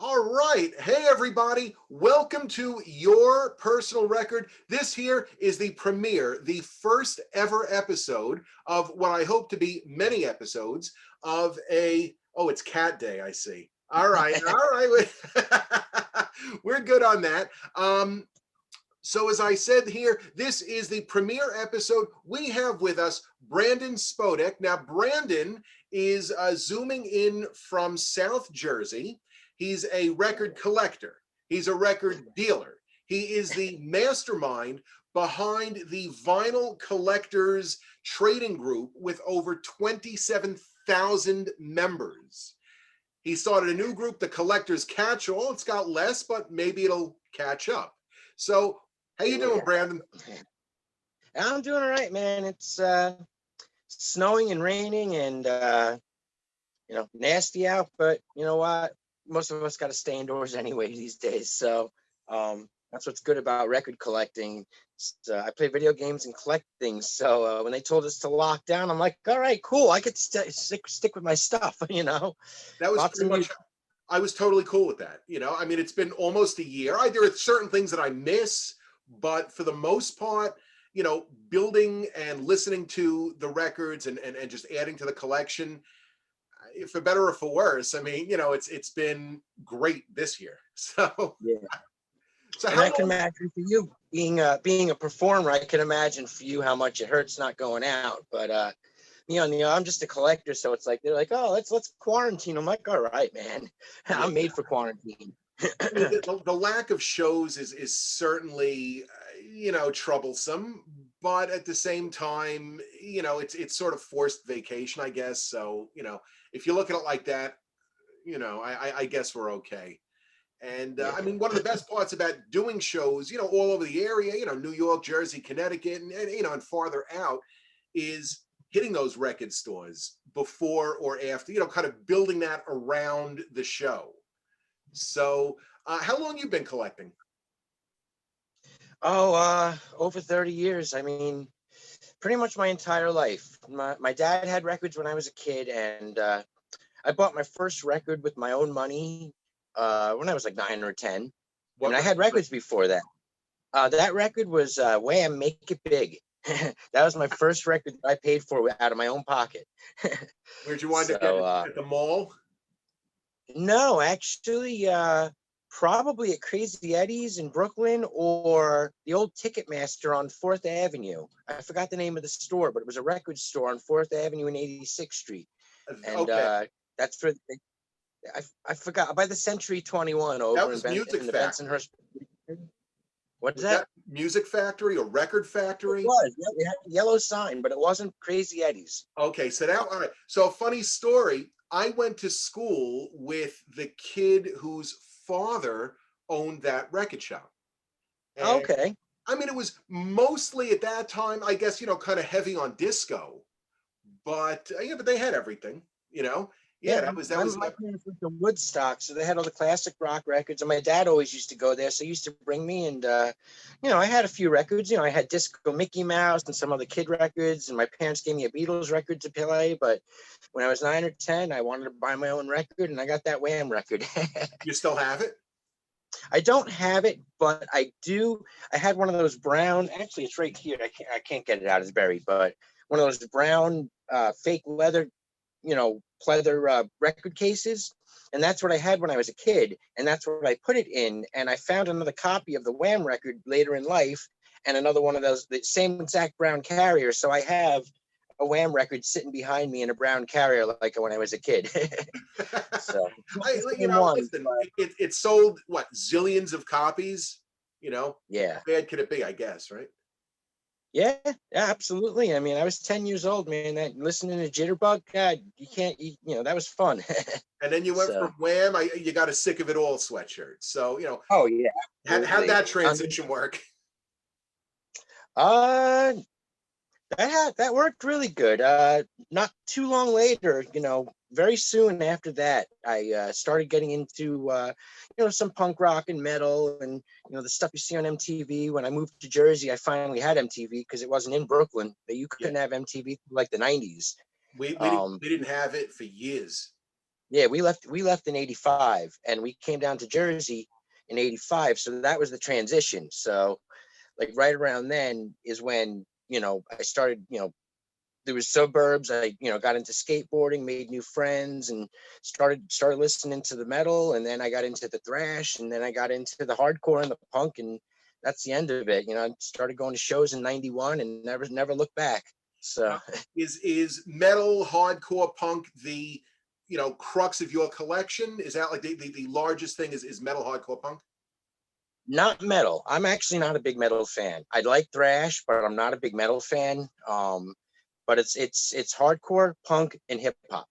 All right. Hey, everybody. Welcome to Your Personal Record. This here is the premiere, the first ever episode of what I hope to be many episodes of oh, it's Cat Day, I see. All right. All right. We're good on that. So as I said here, this is the premiere episode. We have with us Brandon Spodek. Now, Brandon is zooming in from South Jersey. He's a record collector. He's a record dealer. He is the mastermind behind the Vinyl Collectors Trading Group with over 27,000 members. He started a new group, the Collectors Catch-All. It's got less, but maybe it'll catch up. So how you doing, Brandon? I'm doing all right, man. It's snowing and raining and nasty out, but you know what? Most of us got to stay indoors anyway these days. So that's what's good about record collecting. I play video games and collect things. So when they told us to lock down, I'm like, all right, cool. I could stick with my stuff, That was pretty much, I was totally cool with that. I mean, it's been almost a year. There are certain things that I miss, but for the most part, building and listening to the records and just adding to the collection, for better or for worse, I mean, it's been great this year. So yeah. So and I can imagine for you being a performer, I can imagine for you how much it hurts not going out. But I'm just a collector, so it's like they're like, oh, let's quarantine. I'm like, all right, man, I'm made for quarantine. the lack of shows is certainly troublesome, but at the same time, it's sort of forced vacation, I guess. So if you look at it like that, I guess we're okay. And I mean, one of the best parts about doing shows, all over the area, New York, Jersey, Connecticut, and farther out, is hitting those record stores before or after, kind of building that around the show. So how long you been collecting? Over 30 years. I mean, pretty much my entire life. My dad had records when I was a kid, and I bought my first record with my own money when I was like 9 or 10. I had records before that. That record was Wham! Make It Big. That was my first record that I paid for out of my own pocket. Where'd you wind up getting at the mall? No, actually, probably at Crazy Eddie's in Brooklyn or the old Ticketmaster on 4th Avenue. I forgot the name of the store, but it was a record store on 4th Avenue and 86th Street. And that's where I forgot, by the Century 21 over in the Bensonhurst. What's that? Music Factory or Record Factory? It was. Yeah, we had a yellow sign, but it wasn't Crazy Eddie's. Okay, so all right. So a funny story. I went to school with the kid whose father owned that record shop. And, okay. I mean, it was mostly at that time, I guess, kind of heavy on disco, but but they had everything, Yeah, that was my parents went to Woodstock, so they had all the classic rock records, and my dad always used to go there, so he used to bring me, and I had a few records. I had Disco Mickey Mouse and some other kid records, and my parents gave me a Beatles record to play. But when I was 9 or 10, I wanted to buy my own record, and I got that Wham! Record. You still have it? I don't have it, but I do. I had one of those brown. Actually, it's right here. I can't get it out. It's buried, but one of those brown fake leather, pleather record cases, and that's what I had when I was a kid, and that's what I put it in. And I found another copy of the Wham! Record later in life, and another one of those, the same exact brown carrier. So I have a Wham! Record sitting behind me in a brown carrier like when I was a kid. So listen, it sold what, zillions of copies, Yeah. How bad could it be, I guess, right? Yeah, absolutely. I mean, I was 10 years old, man. Listening to Jitterbug, God, that was fun. And then you went from Wham! You got a Sick of It All sweatshirt. So, Oh, yeah. How'd that transition work? That worked really good. Not too long later, very soon after that, I started getting into, some punk rock and metal and, the stuff you see on MTV. When I moved to Jersey, I finally had MTV because it wasn't in Brooklyn. You couldn't have MTV like the 90s. We didn't have it for years. Yeah, we left in 85 and we came down to Jersey in 85. So that was the transition. So like right around then is when, I started, there was suburbs. I, got into skateboarding, made new friends and started listening to the metal. And then I got into the thrash and then I got into the hardcore and the punk. And that's the end of it. I started going to shows in 91 and never looked back. So Now, is metal, hardcore, punk the crux of your collection? Is that like the largest thing is metal, hardcore, punk? not metal. I'm actually not a big metal fan. I like thrash, but I'm not a big metal fan. But it's hardcore, punk, and hip hop.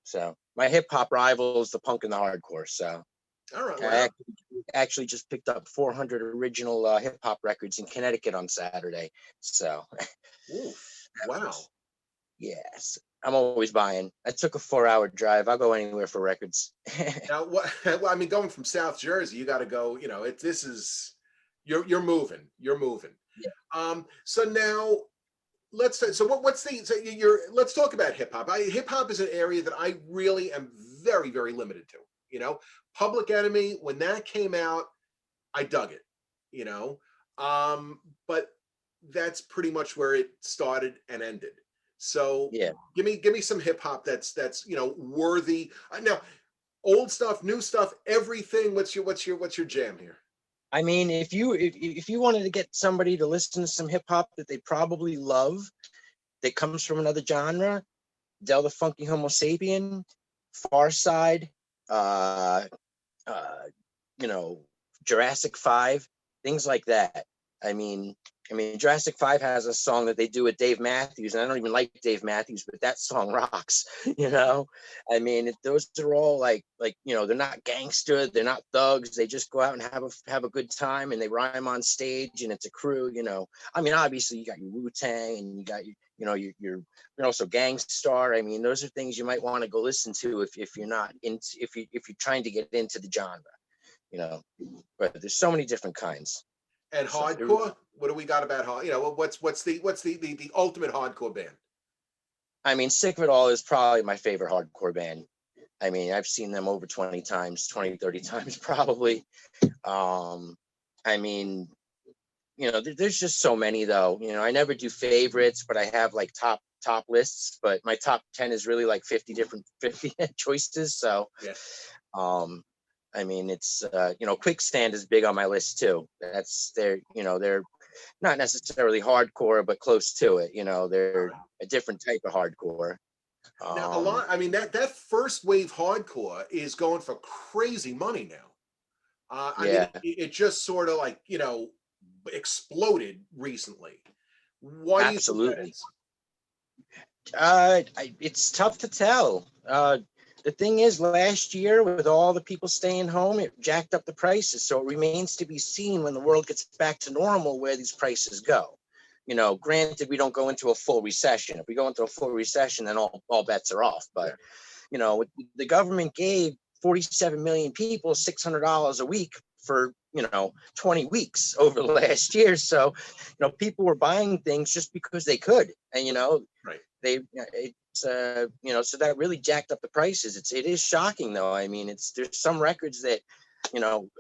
So my hip hop rivals the punk and the hardcore. So All right, I wow. actually just picked up 400 original hip hop records in Connecticut on Saturday. So Oof, wow. yes, I'm always buying. I took a 4-hour drive. I'll go anywhere for records. Now, what? Well, I mean, going from South Jersey, you got to go. This is you're moving. You're moving. Yeah. So now what's the so you're let's talk about hip hop. Hip hop is an area that I really am very, very limited to. Public Enemy, when that came out, I dug it. You know, but that's pretty much where it started and ended. So Yeah. give me some hip hop that's worthy. Now, old stuff, new stuff, everything. What's your jam here? I mean, if you wanted to get somebody to listen to some hip hop that they probably love, that comes from another genre, Del the Funky Homo Sapien, Far Side, uh, uh, you know, Jurassic 5, things like that. I mean, Jurassic 5 has a song that they do with Dave Matthews, and I don't even like Dave Matthews, but that song rocks. You know, those are all they're not gangster, they're not thugs. They just go out and have a good time, and they rhyme on stage, and it's a crew. Obviously you got your Wu Tang, and you got you're also Gangstar. Those are things you might want to go listen to if you're not into if you're trying to get into the genre. You know, but there's so many different kinds. And So hardcore, what do we got about hard? What's the ultimate hardcore band? Sick of It All is probably my favorite hardcore band. I've seen them over 20 times, 20, 30 times probably. Um, I mean, there's just so many though. I never do favorites, but I have like top lists, but my top 10 is really like 50 choices. So, Yeah. um, it's Quicksand is big on my list too. They're not necessarily hardcore, but close to it. All They're right. a different type of hardcore. Now, a Um, lot. I mean, that first wave hardcore is going for crazy money now. yeah, it just sort of exploded recently. Why do you think that absolutely. is? It's tough to tell. The thing is, last year with all the people staying home, it jacked up the prices. So it remains to be seen when the world gets back to normal where these prices go. Granted, we don't go into a full recession. If we go into a full recession, then all bets are off. But Yeah. the government gave 47 million people $600 a week for 20 weeks over the last year. So people were buying things just because they could, and Right. so that really jacked up the prices. It is shocking though. There's some records that you know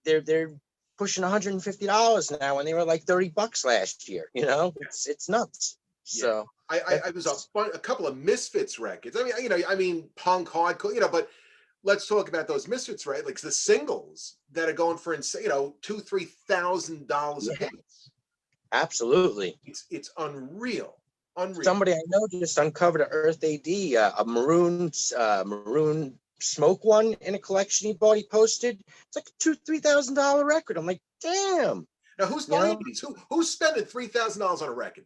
they're pushing $150 now when they were like $30 last year. Yeah. It's nuts. Yeah. So I was a couple of Misfits records. Punk, hardcore, but let's talk about those Misfits, right? Like the singles that are going for insane, $2,000-3,000 a yeah, piece. absolutely. It's unreal, unreal. Somebody I know just uncovered a Earth AD, a maroon smoke one in a collection he bought. He posted it's like a $2,000-3,000 record. I'm like, damn, Now, who's you buying know. these? Who's spending $3,000 on a record?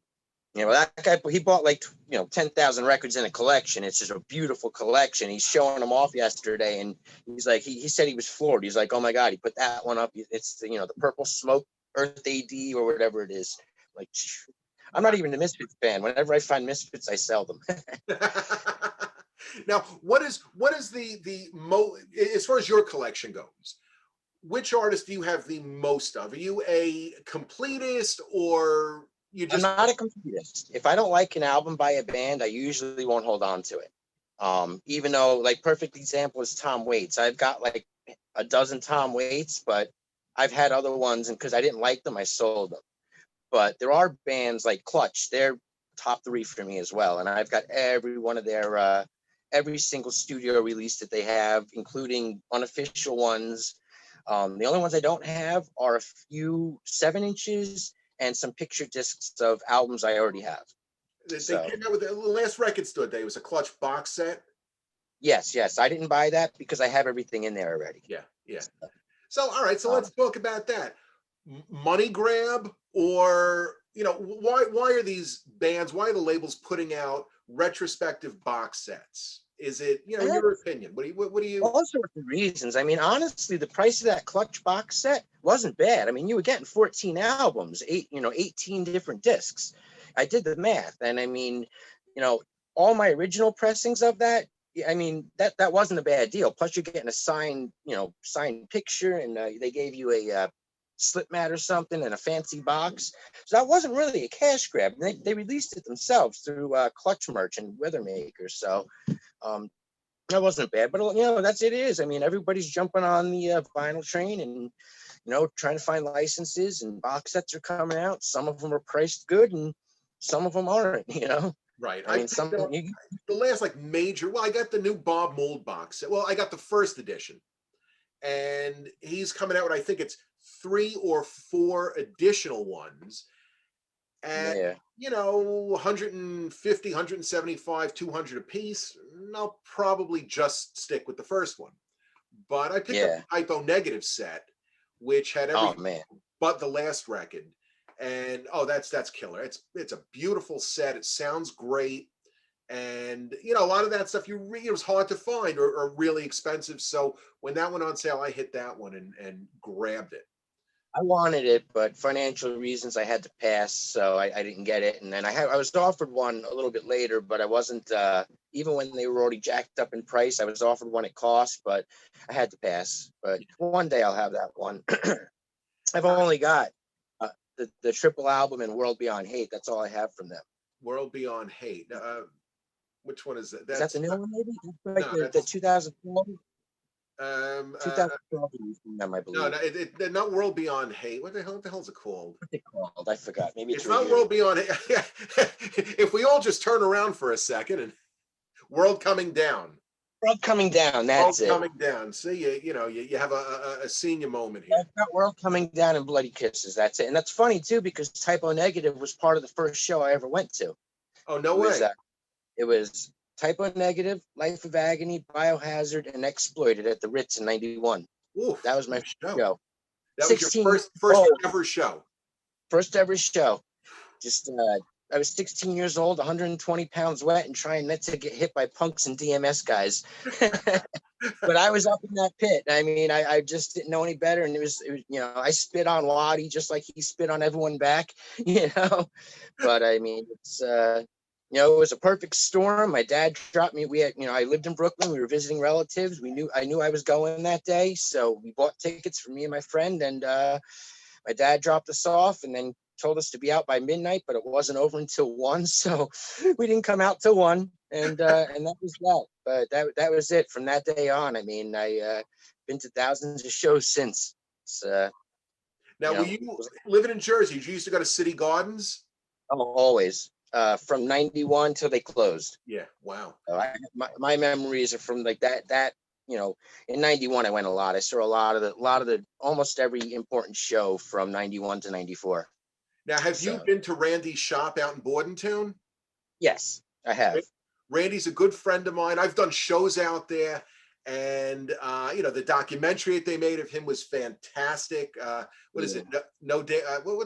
That guy, he bought 10,000 records in a collection. It's just a beautiful collection. He's showing them off yesterday, and he's like, he said he was floored. He's like, oh my god, he put that one up. It's the purple smoke Earth AD or whatever it is. Like, I'm not even a Misfits fan. Whenever I find Misfits, I sell them. Now, what is as far as your collection goes? Which artist do you have the most of? Are you a completist or you I'm just not a completist. If I don't like an album by a band, I usually won't hold on to it. Even though, like, perfect example is Tom Waits. I've got like a dozen Tom Waits, but I've had other ones, and because I didn't like them, I sold them. But there are bands like Clutch, they're top three for me as well. And I've got every one of their every single studio release that they have, including unofficial ones. The only ones I don't have are a few 7 inches and some picture discs of albums I already have. They So came out with the last record store day. It was a Clutch box set. yes, I didn't buy that because I have everything in there already. Yeah, yeah. So, all right. So Um, let's talk about that. Money grab, or why are these bands? Why are the labels putting out retrospective box sets? Is it, in your opinion? What do you? all sorts of reasons. I mean, honestly, the price of that Clutch box set wasn't bad. I mean, you were getting 14 albums, 18 different discs. I did the math, and I mean, you know, all my original pressings of that. I mean, that wasn't a bad deal. Plus, you're getting a signed picture, and they gave you a slip mat or something and a fancy box. So that wasn't really a cash grab. They released it themselves through Clutch Merch and Weathermaker. So um, that wasn't bad, but that's it is. I mean, everybody's jumping on the vinyl train and trying to find licenses, and box sets are coming out. Some of them are priced good, and some of them aren't. Right. I I mean, picked up the last like major. Well, I got the new Bob Mould box set. Well, I got the first edition, and he's coming out with, I think it's 3 or 4 additional ones at yeah, 150, 175, 200 a piece. I'll probably just stick with the first one. But I picked up yeah. the Typo Negative set, which had Oh everything man, but the last record. And that's killer. It's a beautiful set. It sounds great. And a lot of that stuff it was hard to find, or really expensive. So when that went on sale, I hit that one and grabbed it. I wanted it, but financial reasons I had to pass, so I didn't get it. And then I was offered one a little bit later, but I wasn't. Even when they were already jacked up in price, I was offered one at cost, but I had to pass. But one day I'll have that one. I've only got the triple album and World Beyond Hate. That's all I have from them. World Beyond Hate. Which one is that? Is that the That's new one, maybe? That's like no, the that's 2012, um uh 2012 release from them, I no, believe. no, they're not World Beyond Hate. What the hell is it called? What's it called? I forgot. Maybe it's It's not radio. World Beyond Hate. If we all just turn around for a second, and World Coming Down. World Coming Down. World That's it. Coming Down. See, you have a senior moment here. I've got World Coming Down and Bloody Kisses. That's it. And that's funny too, because Typo Negative was part of the first show I ever went to. Oh, no It was way. it was Typo Negative, Life of Agony, Biohazard, and Exploited at the Ritz in '91. Oof, That was my what a first show. show. That was your 16 years first old, ever show. first ever show. Just I was 16 years old, 120 pounds wet, and trying not to get hit by punks and DMS guys. But I was up in that pit. I mean, I just didn't know any better. And it was I spit on Waddy just like he spit on everyone back, you know. But I mean, it's, it was a perfect storm. My dad dropped me. We had, I lived in Brooklyn. We were visiting relatives. I knew I was going that day. So we bought tickets for me and my friend. And my dad dropped us off and then told us to be out by midnight, but it wasn't over until 1. So we didn't come out till 1. And that was that. But that was it from that day on. I mean, I been to thousands of shows since. It's, Now, were you living in Jersey? Did you used to go to City Gardens? always from '91 till they closed. Yeah. Wow. My memories are from like that. In '91 I went a lot. I saw a lot of the almost every important show from '91 to '94. Now, have you So been to Randy's shop out in Bordentown? yes, I have. Randy's a good friend of mine. I've done shows out there, and the documentary that they made of him was fantastic. What is it? What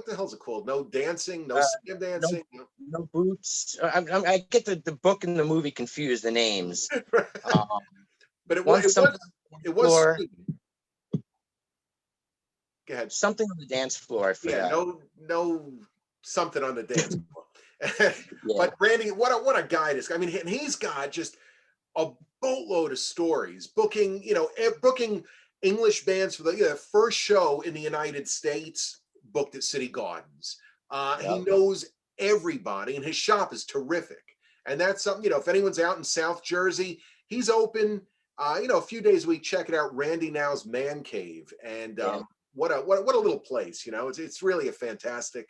the hell's it called? No dancing, no singing dancing. No boots. I get the book and the movie confused, the names. But it Once was something it was floor, Go ahead. something on the dance floor. I forgot. Yeah, no something on the dance floor. Yeah. But Randy, what a guy this guy. I mean, and he's got just a boatload of stories, booking English bands for the first show in the United States, booked at City Gardens. He knows everybody, and his shop is terrific. And that's something, you know, if anyone's out in South Jersey, he's open, you know, a few days a week. Check it out, Randy Now's Man Cave. And Yeah. what a little place, you know. It's really a fantastic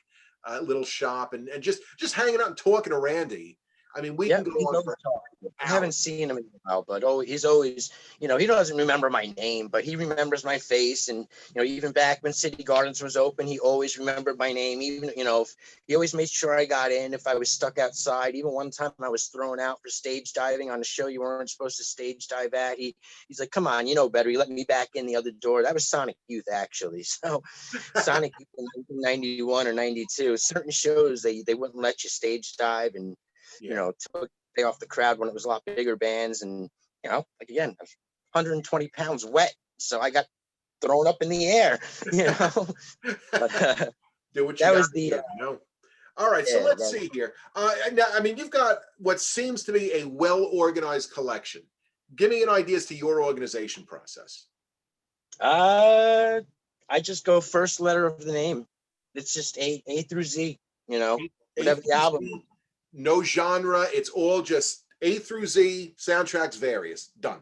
little shop, and just hanging out and talking to Randy. I mean, we can Yep, go he's on always for talking. I haven't hours. seen him in a while, but he's always, you know, he doesn't remember my name, but he remembers my face. And, you know, even back when City Gardens was open, he always remembered my name. Even, you know, he always made sure I got in if I was stuck outside. Even one time I was thrown out for stage diving on a show you weren't supposed to stage dive at. He's like, come on, you know better. He let me back in the other door. That was Sonic Youth, actually. So Sonic Youth in 1991 or 92, certain shows, they wouldn't let you stage dive, and, you Yeah. know, took off the crowd when it was a lot bigger bands. And, you know, like, again, I was 120 pounds wet, so I got thrown up in the air, you know. But Do what you that got was to the do, you know. All right, so yeah, let's see here. Now, I mean, you've got what seems to be a well-organized collection. Give me an idea as to your organization process. I just go first letter of the name. It's just A through Z, you know, A whatever the through album. Z, no genre. It's all just A through Z. Soundtracks various. Done.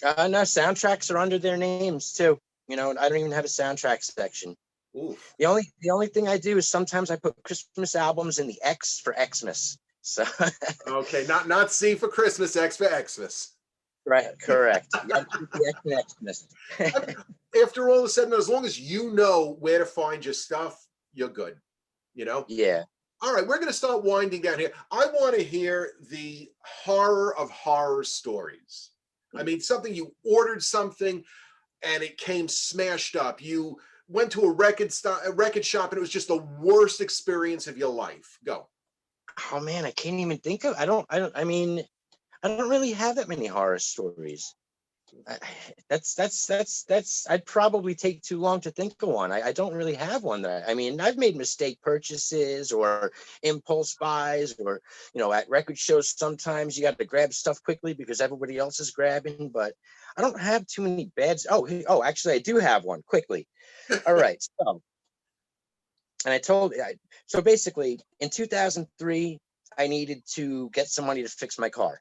No, soundtracks are under their names too. You know, I don't even have a soundtrack section. Oof. The only thing I do is sometimes I put Christmas albums in the X for Xmas. So Okay, not C for Christmas, X for Xmas. right, correct. You got to keep the X and I Xmas. mean, after all is said and done, as long as you know where to find your stuff, you're good. You know. Yeah. All right, we're going to start winding down here. I want to hear the horror of horror stories. I mean, something you ordered something and it came smashed up. You went to a record shop and it was just the worst experience of your life. Go. Oh man, I can't even think of. I mean, I don't really have that many horror stories. I, that's. I'd probably take too long to think of one. I don't really have one I mean, I've made mistake purchases or impulse buys, or, you know, at record shows sometimes you got to grab stuff quickly because everybody else is grabbing. But I don't have too many bad. Oh, actually, I do have one quickly. All right, so. And so basically in 2003, I needed to get some money to fix my car.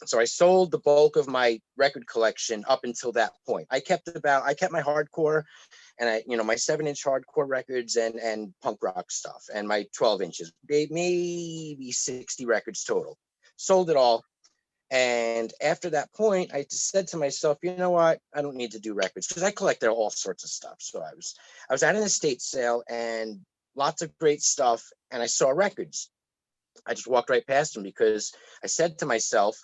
So I sold the bulk of my record collection up until that point. I kept my hardcore and my 7-inch hardcore records and punk rock stuff, and my 12 inches, maybe 60 records total. Sold it all. And after that point, I just said to myself, you know what? I don't need to do records because I collected all sorts of stuff. So I was at an estate sale and lots of great stuff, and I saw records. I just walked right past them because I said to myself,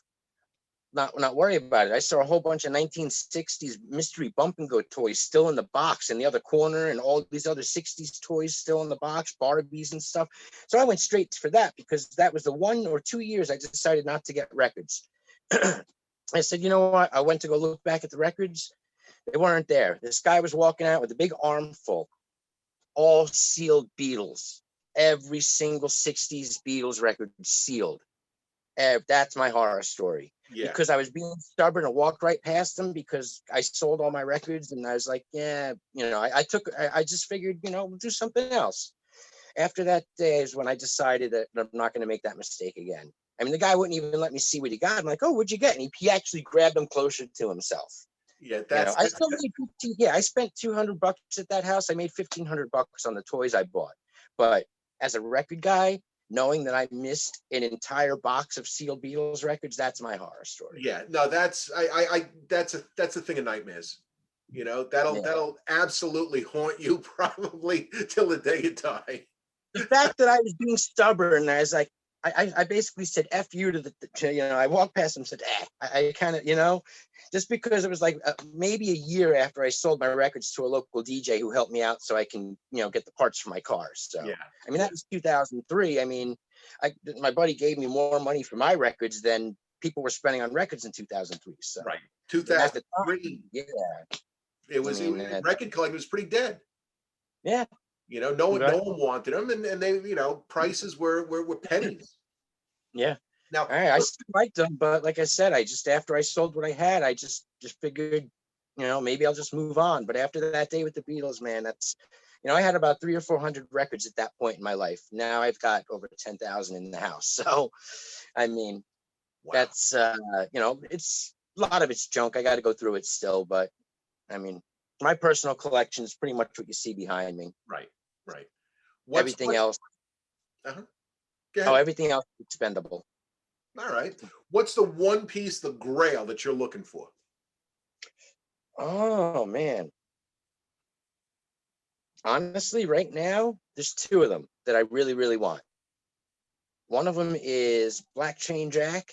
not worry about it. I saw a whole bunch of 1960s mystery bump and go toys still in the box in the other corner, and all these other 60s toys still in the box, Barbies and stuff. So I went straight for that because that was the 1 or 2 years I decided not to get records. I said, you know what? I went to go look back at the records. They weren't there. This guy was walking out with a big armful, all sealed Beatles. Every single 60s Beatles record sealed. That's my horror story. Yeah. Because I was being stubborn and walked right past them because I sold all my records, and I was like, yeah, you know, I just figured, you know, we'll do something else. After that day is when I decided that I'm not going to make that mistake again. I mean, the guy wouldn't even let me see what he got. I'm like, oh, what'd you get? And he actually grabbed them closer to himself. Yeah, You know, that's I still made 15. Yeah, I spent $200 at that house. I made $1,500 on the toys I bought. But as a record guy, knowing that I missed an entire box of sealed Beatles records, that's my horror story. yeah. No, that's that's a thing of nightmares. You know, that'll absolutely haunt you probably till the day you die. The fact that I was being stubborn, I was like, I basically said F you to, you know, I walked past him and said, I kind of, you know, just because it was like maybe a year after I sold my records to a local DJ who helped me out so I can, you know, get the parts for my cars. So, Yeah. I mean, that was 2003. I mean, my buddy gave me more money for my records than people were spending on records in 2003. So, Right. at the time, 2003. yeah. It was, record collecting was pretty dead. Yeah. You know, no one wanted them, and they, you know, prices were pennies. Yeah. Now, All right, I still liked them, but like I said, I just after I sold what I had, I just figured, you know, maybe I'll just move on. But after that day with the Beatles, man, I had about 300 or 400 records at that point in my life. Now I've got over 10,000 in the house. So, I mean, Wow. that's, it's a lot of it's junk. I got to go through it still. But I mean, my personal collection is pretty much what you see behind me. Right. Right. Everything else. Uh-huh. Go ahead. Everything else is expendable. All right. What's the one piece, the grail that you're looking for? Oh, man. Honestly, right now, there's two of them that I really, really want. One of them is Black Chain Jack,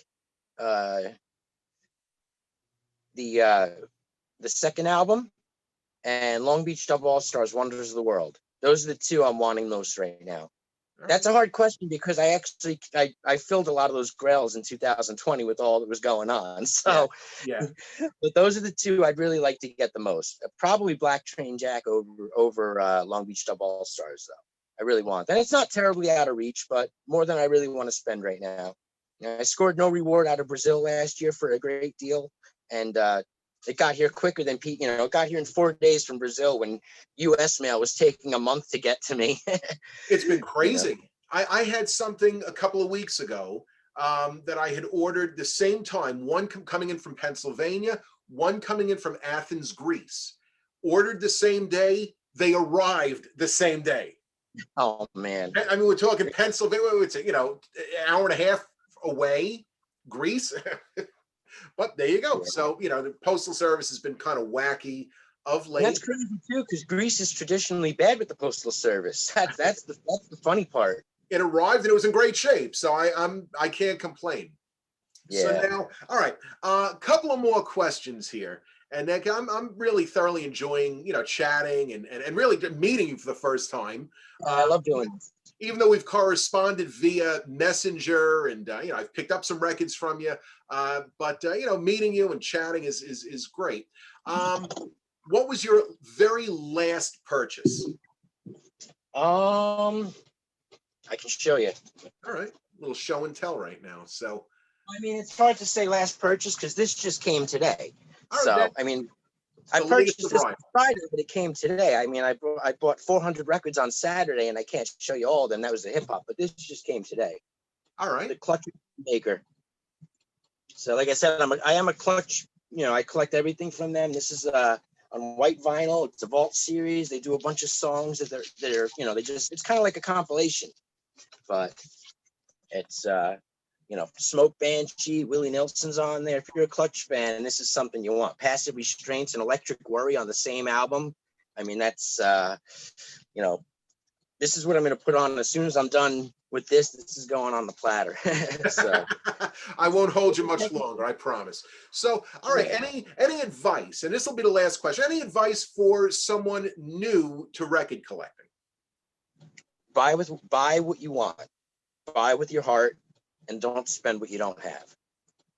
uh, the second album, and Long Beach Dub All Stars, Wonders of the World. Those are the two I'm wanting most right now. That's a hard question because I filled a lot of those grails in 2020 with all that was going on. So, yeah. But those are the two I'd really like to get the most. Probably Black Train Jack over Long Beach Dub All Stars, though. I really want that. It's not terribly out of reach, but more than I really want to spend right now. I scored no reward out of Brazil last year for a great deal, and it got here quicker than Pete. It got here in 4 days from Brazil when U.S. mail was taking a month to get to me. It's been crazy. I had something a couple of weeks ago that I had ordered the same time, one coming in from Pennsylvania, one coming in from Athens, Greece. Ordered the same day, they arrived the same day. Oh, man. I mean, we're talking Pennsylvania, it's, an hour and a half away, Greece. But there you go. Yeah. So, the Postal Service has been kind of wacky of late. And that's crazy too, because Greece is traditionally bad with the Postal Service. That's the funny part. It arrived and it was in great shape, so I can't complain. Yeah. So now, all right, a couple of more questions here, and Nick, I'm really thoroughly enjoying chatting and really meeting you for the first time. I love doing this. Even though we've corresponded via Messenger and I've picked up some records from you, but meeting you and chatting is great. What was your very last purchase? I can show you. All right, a little show and tell right now. So, I mean, it's hard to say last purchase because this just came today. So, I mean, I purchased this on Friday, but it came today. I mean, I bought 400 records on Saturday, and I can't show you all of them. That was the HipHop, but this just came today. All right. The Clutch Maker. So, like I said, I am a Clutch. I collect everything from them. This is on white vinyl. It's a Vault series. They do a bunch of songs that are it's kind of like a compilation, but it's Smoke Banshee, Willie Nelson's on there. If you're a Clutch fan and this is something you want, Passive Restraints and Electric Worry on the same album. I mean, that's this is what I'm going to put on as soon as I'm done with this. This is going on the platter. So I won't hold you much longer, I promise. So, all right, any advice, and this will be the last question, any advice for someone new to record collecting? Buy what you want, buy with your heart, and don't spend what you don't have.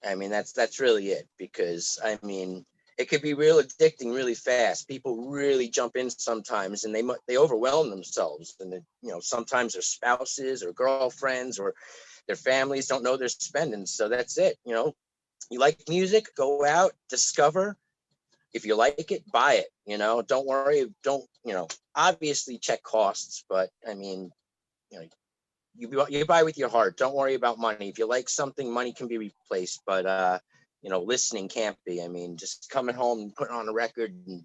I mean, that's really it, because I mean, it could be real addicting really fast. People really jump in sometimes, and they overwhelm themselves, and sometimes their spouses or girlfriends or their families don't know they're spending. So that's it. You like music, go out, discover. If you like it, buy it. Don't worry. Obviously check costs, but I mean, you buy with your heart. Don't worry about money. If you like something, money can be replaced, but listening can't be. I mean, just coming home and putting on a record and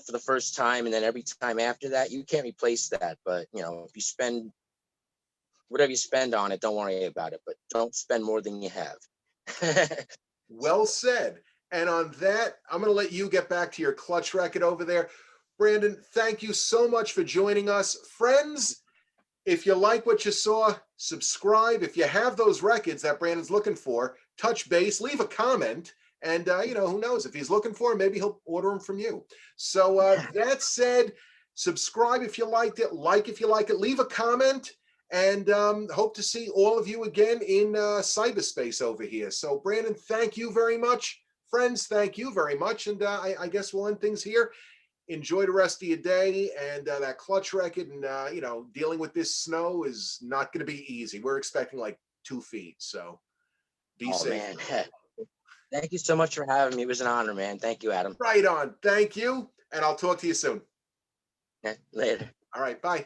for the first time, and then every time after that, you can't replace that. But if you spend whatever you spend on it, don't worry about it, but don't spend more than you have. Well said. And on that, I'm going to let you get back to your Clutch record over there. Brandon, thank you so much for joining us. Friends, if you like what you saw, subscribe. If you have those records that Brandon's looking for, touch base, leave a comment, and who knows, if he's looking for them, maybe he'll order them from you. So that said, subscribe if you liked it, like if you like it, leave a comment, and hope to see all of you again in cyberspace over here. So Brandon, thank you very much. Friends, thank you very much, and I guess we'll end things here. Enjoy the rest of your day, and that Clutch record, and dealing with this snow is not going to be easy. We're expecting like 2 feet, so be safe. Man. Thank you so much for having me. It was an honor, man. Thank you, Adam. Right on. Thank you, and I'll talk to you soon. Later. All right, bye.